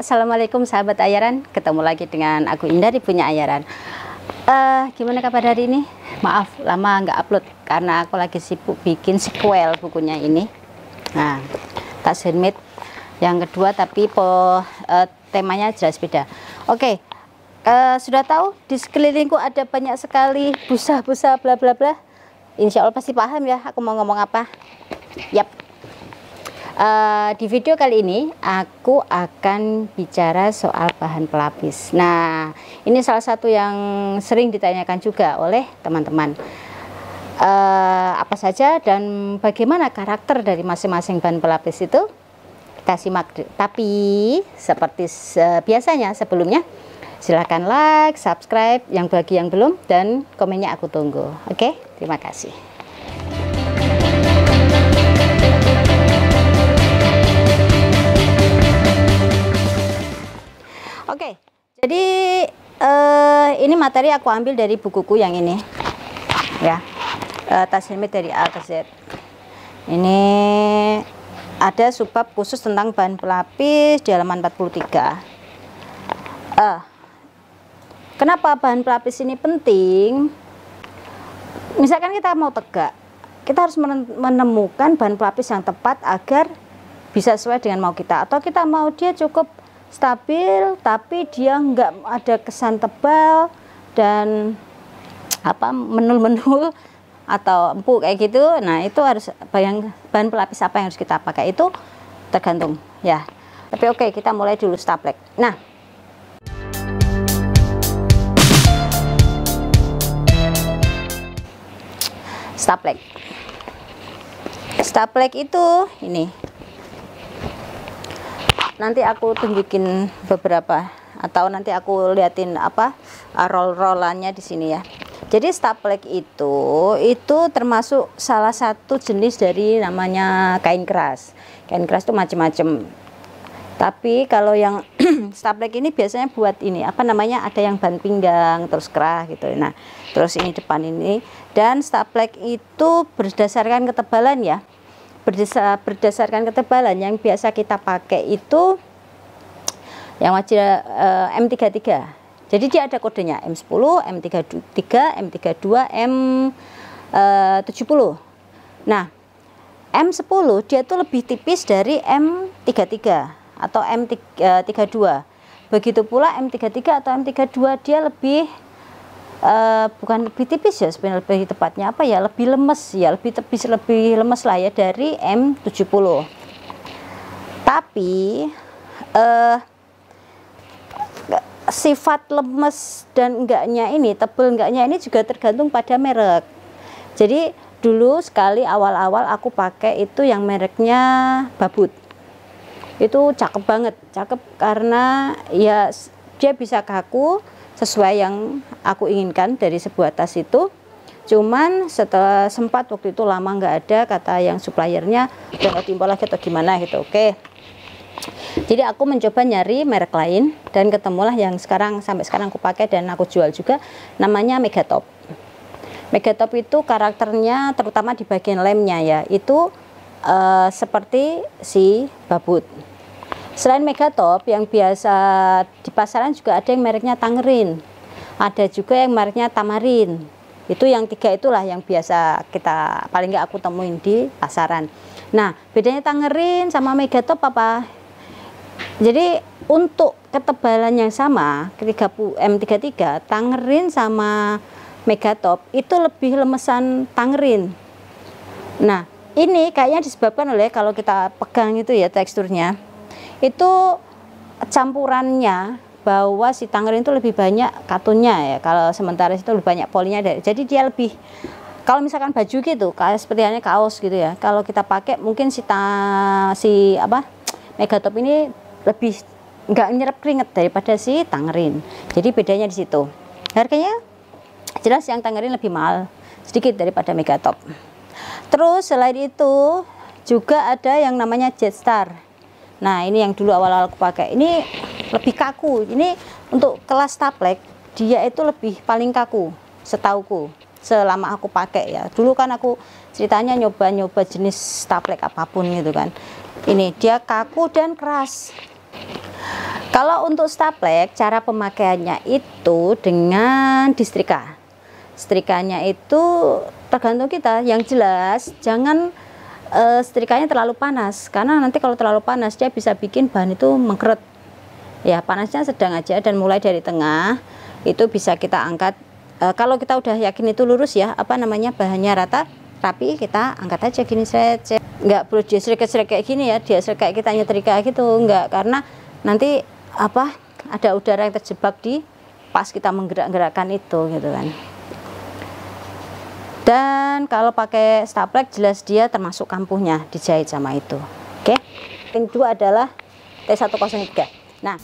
Assalamualaikum sahabat Ayaran, ketemu lagi dengan aku Indah di Punya Ayaran. Gimana kabar hari ini? Maaf lama nggak upload karena aku lagi sibuk bikin sequel bukunya ini. Nah, tas handmade yang kedua, tapi temanya jelas beda. Oke, sudah tahu di sekelilingku ada banyak sekali busa-busa bla bla bla. Insya Allah pasti paham ya aku mau ngomong apa. Yap. Di video kali ini aku akan bicara soal bahan pelapis. Nah, ini salah satu yang sering ditanyakan juga oleh teman-teman. Apa saja dan bagaimana karakter dari masing-masing bahan pelapis itu? Kita simak. Tapi seperti biasanya sebelumnya, silahkan like, subscribe yang bagi yang belum, dan komennya aku tunggu. Oke, terima kasih. Oke, jadi ini materi aku ambil dari bukuku yang ini, ya, tas handmade dari A ke Z. Ini ada subbab khusus tentang bahan pelapis di halaman 43. Kenapa bahan pelapis ini penting? Misalkan kita mau tegak, kita harus menemukan bahan pelapis yang tepat agar bisa sesuai dengan mau kita. Atau kita mau dia cukup stabil tapi dia nggak ada kesan tebal dan menul-menul atau empuk kayak gitu. Nah, itu harus bahan pelapis apa yang harus kita pakai, itu tergantung ya. Tapi oke, kita mulai dulu staplek. Nah, staplek itu ini. Nanti aku tunjukin beberapa, atau nanti aku liatin roll-rollannya di sini ya. Jadi staplek itu termasuk salah satu jenis dari namanya kain keras. Kain keras itu macam-macam. Tapi kalau yang staplek ini biasanya buat ini ada yang ban pinggang terus kerah gitu. Nah, terus ini depan ini, dan staplek itu berdasarkan ketebalan ya. Berdasarkan ketebalan yang biasa kita pakai itu yang wajib M33. Jadi dia ada kodenya M10, M33, M32, M70. Nah, M10 dia tuh lebih tipis dari M33 atau M32. Begitu pula M33 atau M32 dia lebih bukan lebih tipis ya, sebenarnya lebih tepatnya lebih lemes ya, lebih lemes lah ya dari M70. Tapi sifat lemes dan enggaknya ini, tebel enggaknya ini juga tergantung pada merek. Jadi dulu sekali awal-awal aku pakai itu yang mereknya Babut. Itu cakep banget, cakep karena ya dia bisa kaku sesuai yang aku inginkan dari sebuah tas itu. Cuman setelah sempat waktu itu lama nggak ada, kata yang suppliernya udah nggak timbul lagi atau gimana gitu. Oke, jadi aku mencoba nyari merek lain dan ketemulah yang sampai sekarang aku pakai dan aku jual juga, namanya Megatop. Megatop itu karakternya terutama di bagian lemnya ya, itu seperti si Babut. Selain Megatop, yang biasa di pasaran juga ada yang mereknya Tangerine, ada juga yang mereknya Tamarin. Itu yang tiga itulah yang biasa paling nggak aku temuin di pasaran. Nah, bedanya Tangerine sama Megatop apa? Jadi untuk ketebalan yang sama, M33, Tangerine sama Megatop itu lebih lemesan Tangerine. Nah, ini kayaknya disebabkan oleh kalau kita pegang itu ya, teksturnya itu campurannya, bahwa si Tangerine itu lebih banyak katunnya ya, kalau sementara itu lebih banyak polinya. Jadi dia lebih, kalau misalkan baju gitu kayak seperti halnya kaos gitu ya, kalau kita pakai mungkin si Megatop ini lebih nggak nyerap keringet daripada si Tangerine. Jadi bedanya di situ. Harganya jelas yang Tangerine lebih mahal sedikit daripada Megatop. Terus selain itu juga ada yang namanya Jetstar. Nah, ini yang dulu awal-awal aku pakai, ini lebih kaku. Ini untuk kelas staplek dia itu paling kaku setauku selama aku pakai ya. Dulu kan aku ceritanya nyoba-nyoba jenis staplek apapun gitu kan. Ini dia kaku dan keras. Kalau untuk staplek, cara pemakaiannya itu dengan disetrika. Setrikanya itu tergantung kita. Yang jelas jangan setrikanya terlalu panas, karena nanti kalau terlalu panas dia bisa bikin bahan itu mengkeret. Ya, panasnya sedang aja, dan mulai dari tengah itu bisa kita angkat. Kalau kita udah yakin itu lurus ya, apa namanya, bahannya rata, rapi, kita angkat aja gini, seret. Nggak perlu dia seret kayak gini ya, dia seret kayak kita nyetrika gitu, nggak, karena nanti apa, ada udara yang terjebak di pas kita menggerak-gerakkan itu gitu kan. Dan kalau pakai staplek jelas dia termasuk kampuhnya dijahit sama itu. Oke. Yang kedua adalah T103. Nah,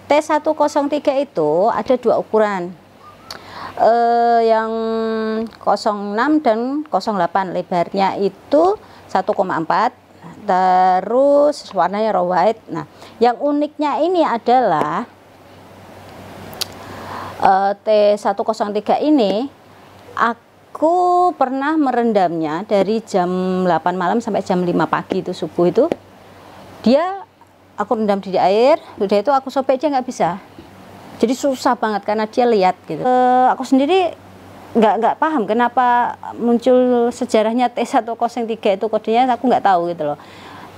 T103 itu ada dua ukuran, yang 06 dan 08. Lebarnya itu 1,4, terus warnanya raw white. Nah, yang uniknya ini adalah T103 ini aku pernah merendamnya dari jam 8 malam sampai jam 5 pagi itu, subuh itu dia aku rendam di air, udah itu aku sobek dia nggak bisa. Jadi susah banget karena dia liat gitu. Aku sendiri nggak paham kenapa muncul sejarahnya T103 itu kodenya, aku nggak tahu gitu loh.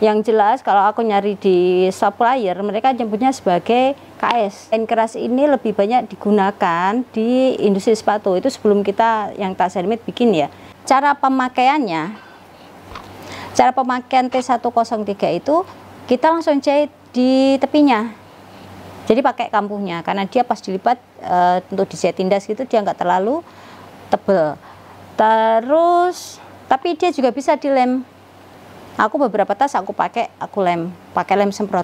Yang jelas kalau aku nyari di supplier, mereka nyebutnya sebagai KS. Kain keras ini lebih banyak digunakan di industri sepatu. Itu sebelum kita yang Tassermit bikin ya. Cara pemakaian T103 itu kita langsung jahit di tepinya. Jadi pakai kampuhnya, karena dia pas dilipat untuk dijahit tindas gitu dia nggak terlalu tebel. Terus tapi dia juga bisa dilem. Aku beberapa tas aku pakai lem semprot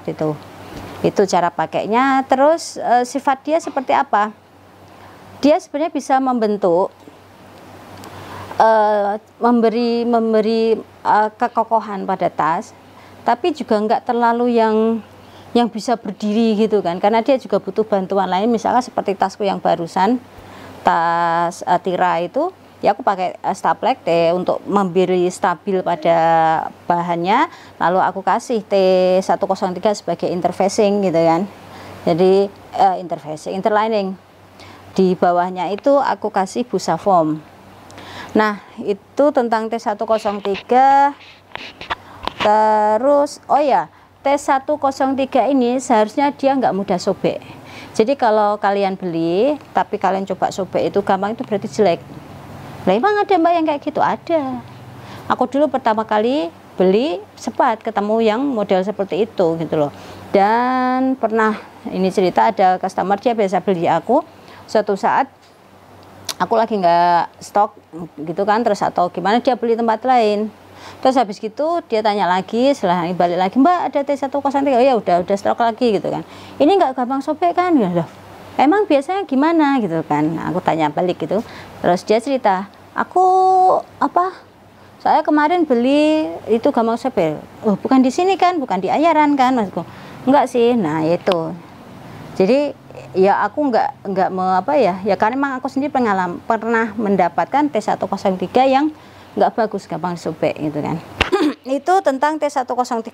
itu cara pakainya. Terus sifat dia seperti apa, dia sebenarnya bisa membentuk, memberi kekokohan pada tas, tapi juga nggak terlalu yang bisa berdiri gitu kan, karena dia juga butuh bantuan lain. Misalnya seperti tasku yang barusan, tas Tira itu ya aku pakai staplek untuk memberi stabil pada bahannya, lalu aku kasih T103 sebagai interfacing gitu kan. Jadi interlining di bawahnya itu aku kasih busa foam. Nah, itu tentang T103. Terus oh ya, T103 ini seharusnya dia nggak mudah sobek. Jadi kalau kalian beli tapi kalian coba sobek itu gampang, itu berarti jelek. Nah, emang ada mbak yang kayak gitu? Ada. Aku dulu pertama kali beli sempat ketemu yang model seperti itu gitu loh. Dan pernah ini cerita, ada customer dia biasa beli aku, suatu saat aku lagi nggak stok gitu kan, terus atau gimana dia beli tempat lain. Terus habis gitu dia tanya lagi, setelah ini balik lagi, mbak ada T103? Oh ya udah stok lagi gitu kan. Ini nggak gampang sobek kan? Ya udah. Emang biasanya gimana gitu kan? Aku tanya balik gitu. Terus dia cerita, saya kemarin beli itu gampang sobek. Oh, bukan di sini kan, bukan di Ayaran kan, maksudku. Enggak sih. Nah, itu. Jadi ya aku enggak mau ya karena memang aku sendiri pernah mendapatkan T103 yang enggak bagus, gampang sobek gitu kan. Itu tentang T103.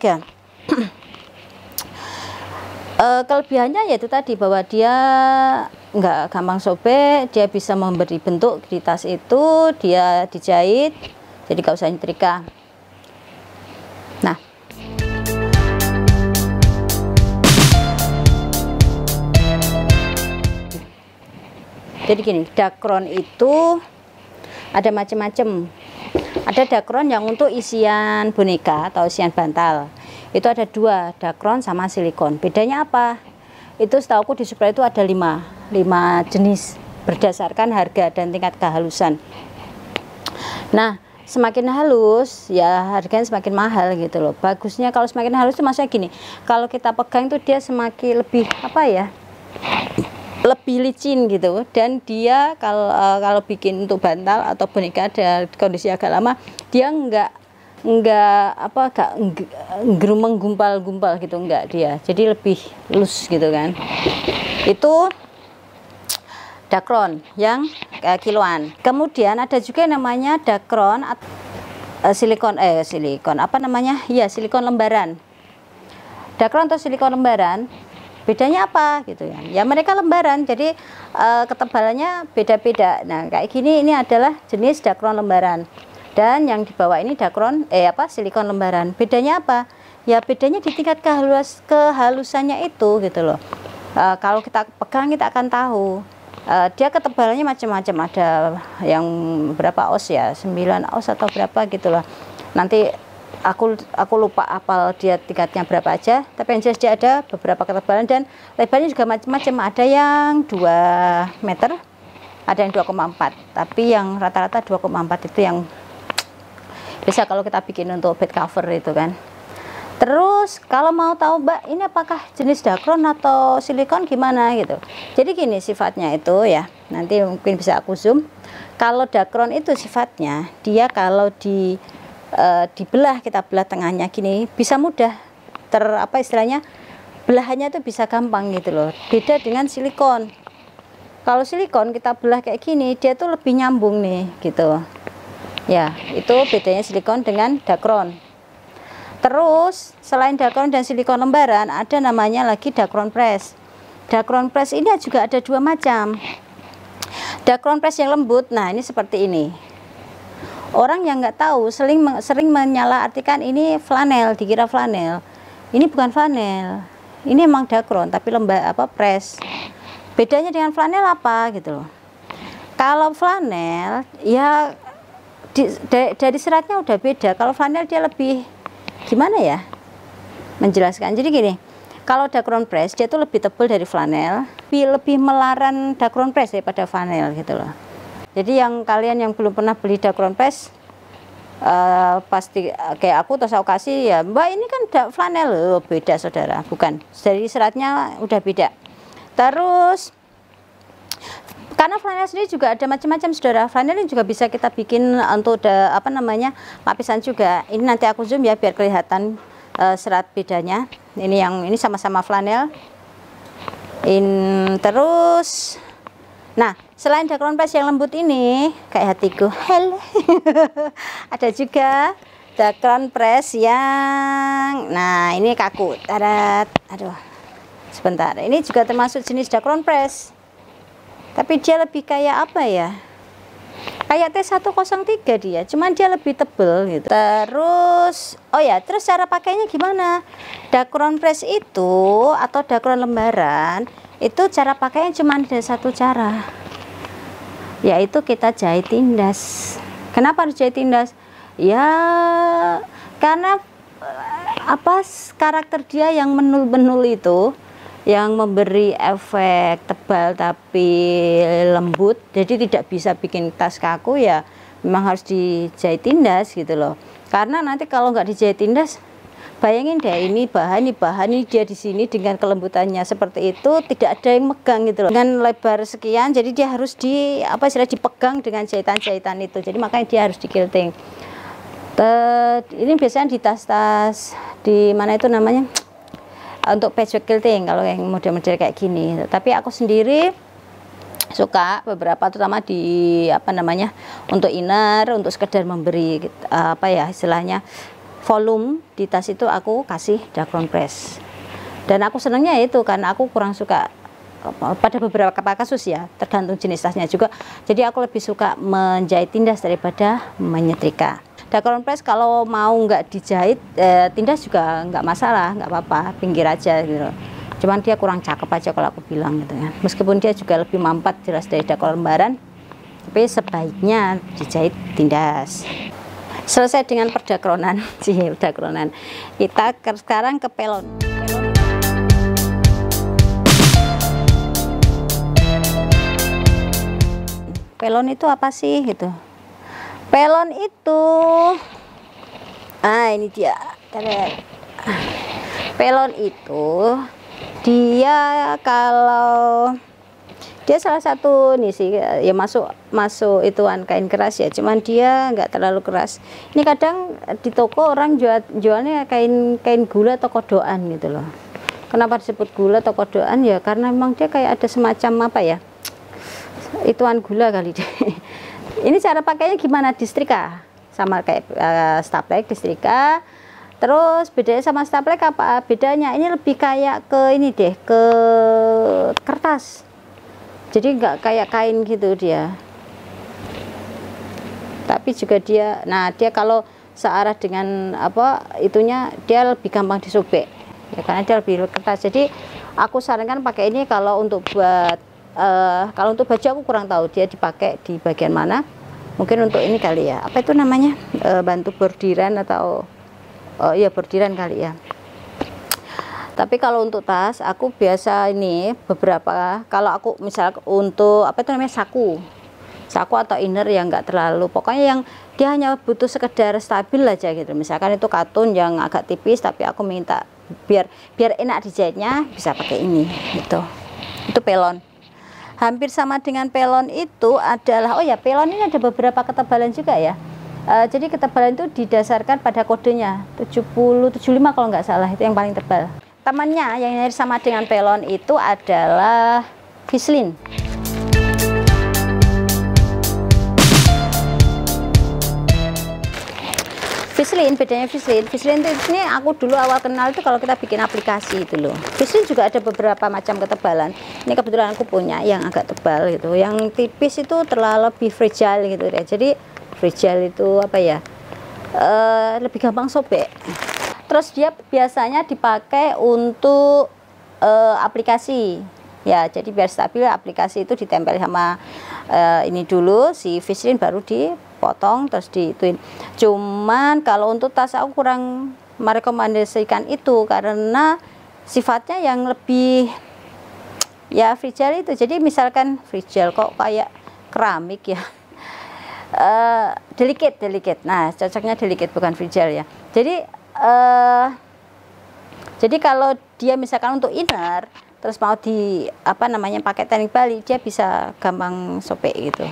Kelebihannya yaitu tadi bahwa dia nggak gampang sobek, dia bisa memberi bentuk di tas itu, dia dijahit, jadi nggak usah nyetrika. Nah, jadi gini, dakron itu ada macam-macam. Ada dakron yang untuk isian boneka atau isian bantal. Itu ada dua, dakron sama silikon. Bedanya apa? Itu setauku di supplier itu ada 5 jenis berdasarkan harga dan tingkat kehalusan. Nah, semakin halus ya harganya semakin mahal gitu loh. Bagusnya kalau semakin halus itu maksudnya gini, kalau kita pegang itu dia semakin lebih lebih licin gitu, dan dia kalau bikin untuk bantal atau boneka ada kondisi agak lama, dia enggak menggumpal-gumpal gitu, enggak dia. Jadi lebih loose gitu kan. Itu dakron yang kiloan. Kemudian ada juga yang namanya dakron silikon apa namanya, ya silikon lembaran. Dakron atau silikon lembaran, bedanya apa gitu ya? Ya mereka lembaran, jadi ketebalannya beda-beda. Nah kayak gini, ini adalah jenis dakron lembaran, dan yang di bawah ini dakron silikon lembaran. Bedanya apa? Ya bedanya di tingkat kehalusannya itu gitu loh. Kalau kita pegang kita akan tahu. Dia ketebalannya macam-macam, ada yang berapa oz ya, 9 oz atau berapa gitu loh. Nanti aku lupa apal dia tingkatnya berapa aja, tapi yang jelas dia ada beberapa ketebalan, dan lebarnya juga macam-macam. Ada yang 2 meter, ada yang 2,4, tapi yang rata-rata 2,4 itu yang bisa kalau kita bikin untuk bed cover itu kan. Terus kalau mau tahu Mbak ini apakah jenis dakron atau silikon gimana gitu, jadi gini sifatnya itu ya, nanti mungkin bisa aku zoom. Kalau dakron itu sifatnya dia kalau dibelah, kita belah tengahnya gini bisa mudah istilahnya belahannya itu bisa gampang gitu loh. Beda dengan silikon. Kalau silikon kita belah kayak gini dia tuh lebih nyambung nih gitu ya. Itu bedanya silikon dengan dakron. Terus selain dakron dan silikon lembaran, ada namanya lagi dakron press. Dakron press ini juga ada 2 macam. Dakron press yang lembut, nah ini seperti ini. Orang yang nggak tahu sering menyalahartikan ini flanel, dikira flanel. Ini bukan flanel, ini emang dakron tapi press. Bedanya dengan flanel apa gitu loh. Kalau flanel ya dari seratnya udah beda. Kalau flanel dia lebih gimana ya menjelaskan. Jadi gini, kalau dakron press dia tuh lebih tebal dari flanel, lebih melaran dakron press daripada flanel gitu loh. Jadi yang kalian yang belum pernah beli dakron press pasti kayak aku, terus aku kasih ya Mbak ini kan flanel, beda saudara, bukan, dari seratnya udah beda. Terus karena flanel sendiri juga ada macam-macam saudara. Flanel ini juga bisa kita bikin untuk lapisan juga. Ini nanti aku zoom ya biar kelihatan serat bedanya. Ini sama-sama flanel. Terus nah selain dakron press yang lembut ini kayak hatiku ada juga dakron press yang ini kaku. Aduh sebentar, ini juga termasuk jenis dakron press, tapi dia lebih kayak apa ya, kayak T103 dia, cuman dia lebih tebel gitu. Terus terus cara pakainya gimana? Dakron press itu atau dakron lembaran itu cara pakainya cuma ada 1 cara, yaitu kita jahit tindas. Kenapa harus jahit tindas? Ya karena karakter dia yang menul-menul itu yang memberi efek tebal tapi lembut, jadi tidak bisa bikin tas kaku, ya memang harus dijahit tindas gitu loh. Karena nanti kalau nggak dijahit tindas, bayangin deh, ini bahan dia di sini dengan kelembutannya seperti itu tidak ada yang megang gitu loh. Dengan lebar sekian, jadi dia harus dipegang dengan jahitan-jahitan itu. Jadi makanya dia harus di-quilting. Ini biasanya di tas-tas di mana itu namanya, untuk patchwork quilting kalau yang model-model kayak gini. Tapi aku sendiri suka beberapa, terutama di untuk inner, untuk sekedar memberi istilahnya volume di tas itu, aku kasih dakron press. Dan aku senangnya itu karena aku kurang suka pada beberapa kasus ya, tergantung jenis tasnya juga. Jadi aku lebih suka menjahit tindas daripada menyetrika. Dakron press kalau mau nggak dijahit tindas juga nggak masalah, nggak apa-apa, pinggir aja gitu. Cuman dia kurang cakep aja kalau aku bilang gitu ya. Meskipun dia juga lebih mampat jelas dari dakron lembaran, tapi sebaiknya dijahit tindas. Selesai dengan perdakronan, dakronan. Kita sekarang ke pelon. Pelon itu apa sih gitu? Pelon itu, ini dia. Pelon itu dia dia salah satu nih sih ya, masuk ituan kain keras ya, cuman dia nggak terlalu keras. Ini kadang di toko orang jualnya kain gula atau kodokan gitu loh. Kenapa disebut gula atau kodokan ya, karena memang dia kayak ada semacam ituan gula kali deh. Ini cara pakainya gimana? Disetrika sama kayak staplek disetrika. Terus bedanya sama staplek apa bedanya? Ini lebih kayak ke ini deh, ke kertas. Jadi nggak kayak kain gitu dia. Tapi juga dia, nah dia kalau searah dengan apa itunya, dia lebih gampang disobek. Ya, karena dia lebih kertas. Jadi aku sarankan pakai ini kalau untuk buat kalau untuk baju aku kurang tahu dia dipakai di bagian mana. Mungkin untuk ini kali ya. Apa itu namanya? Bantu bordiran atau ya bordiran kali ya. Tapi kalau untuk tas aku biasa ini beberapa, kalau aku misalnya untuk apa itu namanya saku atau inner yang enggak terlalu, pokoknya yang dia hanya butuh sekedar stabil aja gitu. Misalkan itu katun yang agak tipis tapi aku minta biar enak dijahitnya, bisa pakai ini gitu. Itu pelon. Hampir sama dengan pelon itu adalah, oh ya pelon ini ada beberapa ketebalan juga ya. Jadi ketebalan itu didasarkan pada kodenya 70-75 kalau nggak salah, itu yang paling tebal. Temannya yang nyaris sama dengan pelon itu adalah Vislin. Vislin, bedanya Vislin itu ini aku dulu awal kenal itu kalau kita bikin aplikasi itu loh. Vislin juga ada beberapa macam ketebalan. Ini kebetulan aku punya yang agak tebal gitu. Yang tipis itu terlalu lebih fragile gitu ya. Jadi fragile itu apa ya? Lebih gampang sobek. Terus dia biasanya dipakai untuk aplikasi. Ya, jadi biar stabil aplikasi itu ditempel sama ini dulu si Vislin baru dipotong terus diituin. Cuman kalau untuk tas aku kurang merekomendasikan itu karena sifatnya yang lebih ya fragile itu. Jadi misalkan fragile kok kayak keramik ya. Delicate. Nah, cocoknya delicate bukan fragile ya. Jadi kalau dia misalkan untuk inner terus mau di apa namanya pakai teknik Bali, dia bisa gampang sobek gitu.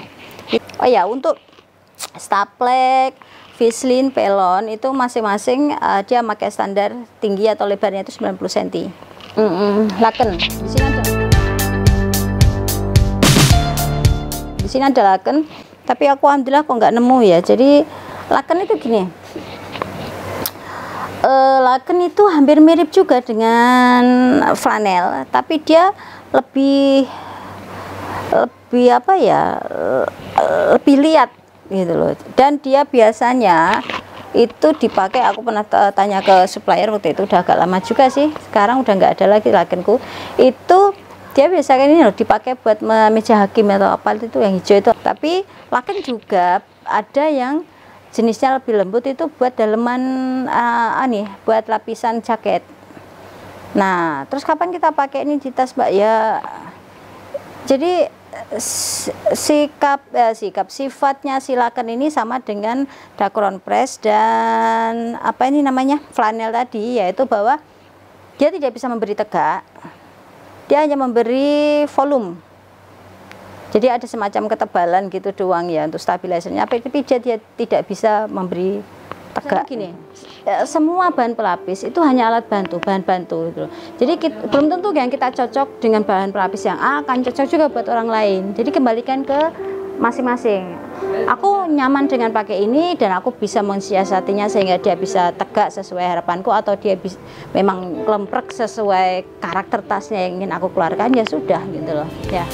Oh ya, untuk staplek, Vislin, pelon itu masing-masing dia pakai standar tinggi atau lebarnya itu 90 cm. Laken. Di sini ada laken, tapi aku alhamdulillah kok nggak nemu ya. Jadi laken itu gini. Laken itu hampir mirip juga dengan flanel, tapi dia lebih apa ya, lebih liat gitu loh. Dan dia biasanya itu dipakai, aku pernah tanya ke supplier waktu itu, udah agak lama juga sih, sekarang udah nggak ada lagi lakenku. Itu dia biasanya ini loh dipakai buat meja hakim atau apa itu yang hijau itu. Tapi laken juga ada yang jenisnya lebih lembut, itu buat daleman buat lapisan jaket. Nah, terus kapan kita pakai ini di tas, Mbak? Ya, jadi sifatnya silakan ini sama dengan Dacron press dan apa ini namanya flanel tadi, yaitu bahwa dia tidak bisa memberi tegak, dia hanya memberi volume. Jadi ada semacam ketebalan gitu doang ya untuk stabilizernya, tapi dia tidak bisa memberi tegak. Gini, semua bahan pelapis itu hanya alat bantu, bahan bantu gitu. Jadi belum tentu yang kita cocok dengan bahan pelapis yang A akan cocok juga buat orang lain. Jadi kembalikan ke masing-masing. Aku nyaman dengan pakai ini dan aku bisa mensiasatinya sehingga dia bisa tegak sesuai harapanku, atau dia memang lemprek sesuai karakter tasnya yang ingin aku keluarkan, ya sudah gitu loh ya.